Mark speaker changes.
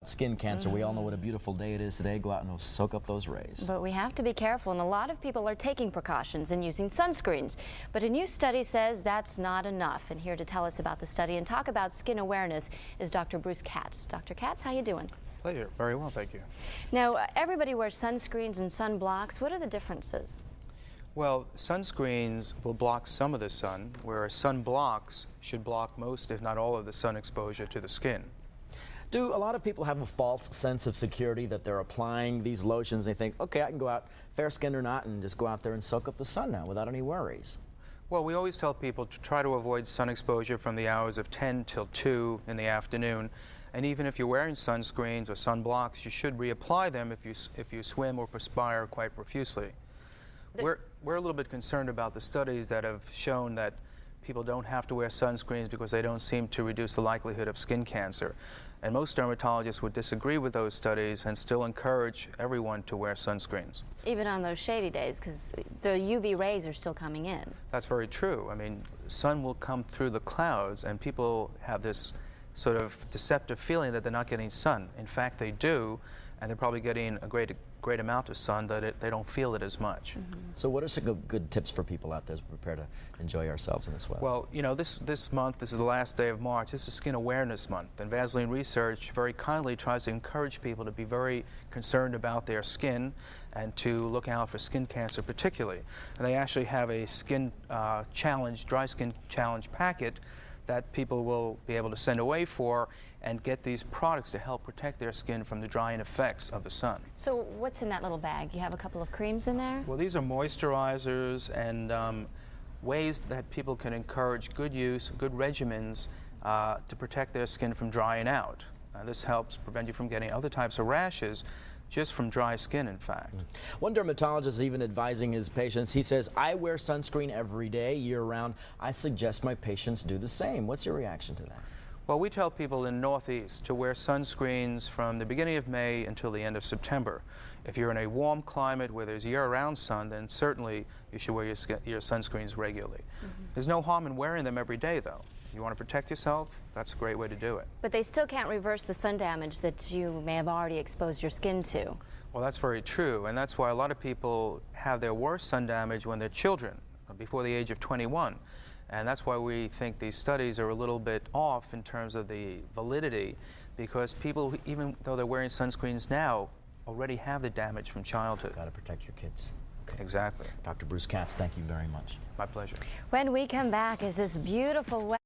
Speaker 1: Skin cancer. We all know what a beautiful day it is today. Go out and soak up those rays.
Speaker 2: But we have to be careful, and a lot of people are taking precautions and using sunscreens. But a new study says that's not enough. And here to tell us about the study and talk about skin awareness is Dr. Bruce Katz. Dr. Katz, how you doing?
Speaker 3: Pleasure. Very well, thank you.
Speaker 2: Now, everybody wears sunscreens and sunblocks. What are the differences?
Speaker 3: Well, sunscreens will block some of the sun, whereas sunblocks should block most, if not all, of the sun exposure to the skin.
Speaker 1: Do a lot of people have a false sense of security that they're applying these lotions? They think, okay, I can go out, fair-skinned or not, and just go out there and soak up the sun now without any worries.
Speaker 3: Well, we always tell people to try to avoid sun exposure from the hours of 10 till 2 in the afternoon. And even if you're wearing sunscreens or sunblocks, you should reapply them if you swim or perspire quite profusely. We're a little bit concerned about the studies that have shown that people don't have to wear sunscreens because they don't seem to reduce the likelihood of skin cancer. And most dermatologists would disagree with those studies and still encourage everyone to wear sunscreens.
Speaker 2: Even on those shady days, because the UV rays are still coming in.
Speaker 3: That's very true. I mean, sun will come through the clouds, and people have this sort of deceptive feeling that they're not getting sun. In fact, they do, and they're probably getting a great amount of sun that they don't feel it as much.
Speaker 1: So what are some good tips for people out there to prepare to enjoy ourselves in this weather?
Speaker 3: Well, you know, this month, this is the last day of March, this is Skin Awareness Month, and Vaseline Research very kindly tries to encourage people to be very concerned about their skin and to look out for skin cancer particularly. And they actually have a skin challenge, dry skin challenge packet that people will be able to send away for and get these products to help protect their skin from the drying effects of the sun.
Speaker 2: So what's in that little bag? You have a couple of creams in there?
Speaker 3: Well, these are moisturizers and ways that people can encourage good use, good regimens to protect their skin from drying out. This helps prevent you from getting other types of rashes just from dry skin, in fact.
Speaker 1: One dermatologist is even advising his patients. He says, I wear sunscreen every day, year-round. I suggest my patients do the same. What's your reaction to that?
Speaker 3: Well, we tell people in the Northeast to wear sunscreens from the beginning of May until the end of September. If you're in a warm climate where there's year-round sun, then certainly you should wear your sunscreens regularly. There's no harm in wearing them every day, though. If you want to protect yourself, that's a great way to do it.
Speaker 2: But they still can't reverse the sun damage that you may have already exposed your skin to.
Speaker 3: Well, that's very true, and that's why a lot of people have their worst sun damage when they're children, before the age of 21. And that's why we think these studies are a little bit off in terms of the validity, because people, even though they're wearing sunscreens now, already have the damage from childhood.
Speaker 1: Got to protect your kids. Okay.
Speaker 3: Exactly.
Speaker 1: Dr. Bruce Katz, thank you very much.
Speaker 3: My pleasure.
Speaker 2: When we come back, is this beautiful weather.